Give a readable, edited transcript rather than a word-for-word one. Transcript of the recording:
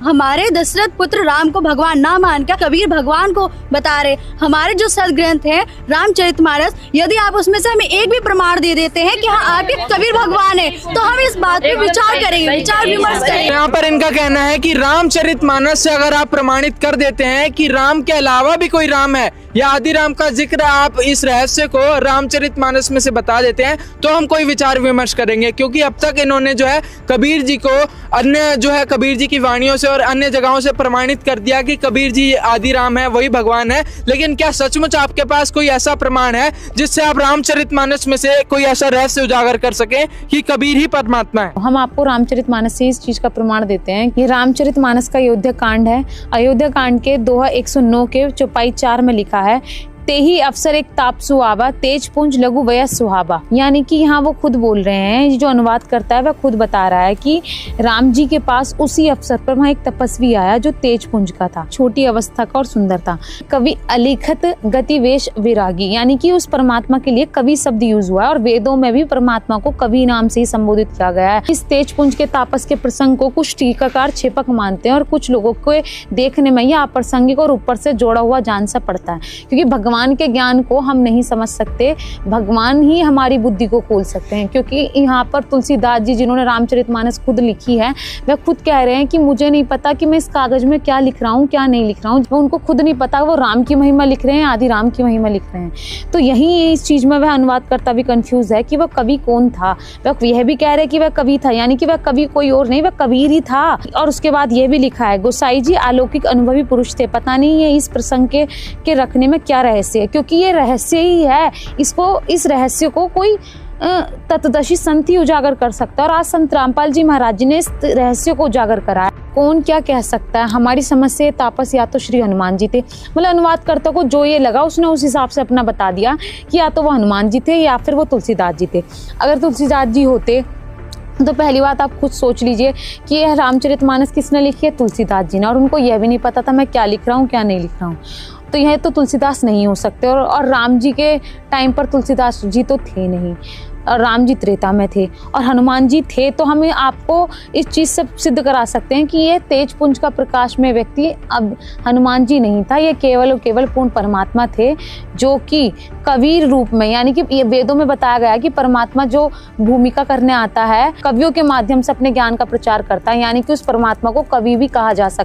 हमारे दशरथ पुत्र राम को भगवान ना मानकर कबीर भगवान को बता रहे। हमारे जो सदग्रंथ है रामचरितमानस, यदि आप उसमें से हमें एक भी प्रमाण दे देते हैं कि हाँ आपके कबीर भगवान है, तो हम इस बात पे विचार करेंगे, विचार विमर्श करेंगे। यहाँ पर इनका कहना है कि रामचरितमानस से अगर आप प्रमाणित कर देते हैं कि राम के अलावा भी कोई राम है या आदि राम का जिक्र आप इस रहस्य को रामचरितमानस में से बता देते हैं, तो हम कोई विचार विमर्श करेंगे। क्योंकि अब तक इन्होंने जो है कबीर जी को अन्य जो है कबीर जी की वाणियों से और अन्य जगहों से प्रमाणित कर दिया कि कबीर जी आदि राम है, वही भगवान है। लेकिन क्या सचमुच आपके पास कोई ऐसा प्रमाण है जिससे आप रामचरितमानस में से कोई ऐसा रहस्य उजागर कर सकें कि कबीर ही परमात्मा है? हम आपको रामचरितमानस से इस चीज का प्रमाण देते हैं कि रामचरितमानस का अयोध्या कांड है। अयोध्या कांड के दोहा 109 के चौपाई 4 में लिखा है, ते ही अफसर एक ताप सुहावा, तेज पुंज लघु वया सुहावा। यानी कि यहाँ वो खुद बोल रहे हैं, जो अनुवाद करता है वह खुद बता रहा है कि राम जी के पास उसी अवसर पर वहाँ एक तपस्वी आया जो तेज पुंज का था, छोटी अवस्था का और सुंदर था। कवि अलिखत गतिवेश विरागी, यानी कि उस परमात्मा के लिए कवि शब्द यूज हुआ है और वेदों में भी परमात्मा को कवि नाम से ही संबोधित किया गया है। इस तेज पुंज के तापस के प्रसंग को कुछ टीकाकार क्षेपक मानते हैं और कुछ लोगों को देखने में यह अप्रासंगिक और ऊपर से जोड़ा हुआ जान सा पड़ता है, क्योंकि भगवान के ज्ञान को हम नहीं समझ सकते, भगवान ही हमारी बुद्धि को खोल सकते हैं। क्योंकि यहाँ पर तुलसीदास जी जिन्होंने रामचरितमानस खुद लिखी है, वह खुद कह रहे हैं कि मुझे नहीं पता कि मैं इस कागज में क्या लिख रहा हूँ, क्या नहीं लिख रहा हूँ। उनको खुद नहीं पता वो राम की महिमा लिख रहे हैं, आदि राम की महिमा लिख रहे हैं। तो यही इस चीज में वह अनुवादकर्ता भी कंफ्यूज है कि वह कवि कौन था। वह यह भी कह रहे कि वह कवि था, यानी कि वह कवि कोई और नहीं, वह कबीर ही था। और उसके बाद यह भी लिखा है, गोसाई जी अलौकिक अनुभवी पुरुष थे। पता नहीं है इस प्रसंग के रखने में क्या रहस्य है, क्योंकि ये रहस्य ही है। इस रहस्य को कोई तत्वदर्शी संत ही उजागर कर सकता है और आज संत रामपाल जी महाराज जी ने इस रहस्य को उजागर करा। कौन क्या कह सकता है, हमारी समझ से तापस या तो श्री हनुमान जी थे। मतलब अनुवादकर्ता को जो ये लगा उसने उस हिसाब से अपना बता दिया कि या तो वो हनुमान जी थे या फिर वो तुलसीदास जी थे। अगर तुलसीदास जी होते तो पहली बात आप खुद सोच लीजिए कि यह रामचरितमानस किसने लिखी है, तुलसीदास जी ने, और उनको यह भी नहीं पता था मैं क्या लिख रहा हूँ क्या नहीं लिख रहा हूँ। तो यह तो तुलसीदास नहीं हो सकते। और राम जी के टाइम पर तुलसीदास जी तो थे नहीं, और राम जी त्रेता में थे और हनुमान जी थे। तो हमें आपको इस चीज़ से सिद्ध करा सकते हैं कि ये तेज पुंज का प्रकाश में व्यक्ति अब हनुमान जी नहीं था, ये केवल और केवल पूर्ण परमात्मा थे, जो कि कबीर रूप में, यानी कि ये वेदों में बताया गया है कि परमात्मा जो भूमिका करने आता है कवियों के माध्यम से अपने ज्ञान का प्रचार करता है, यानी कि उस परमात्मा को कवि भी कहा जा सकता है।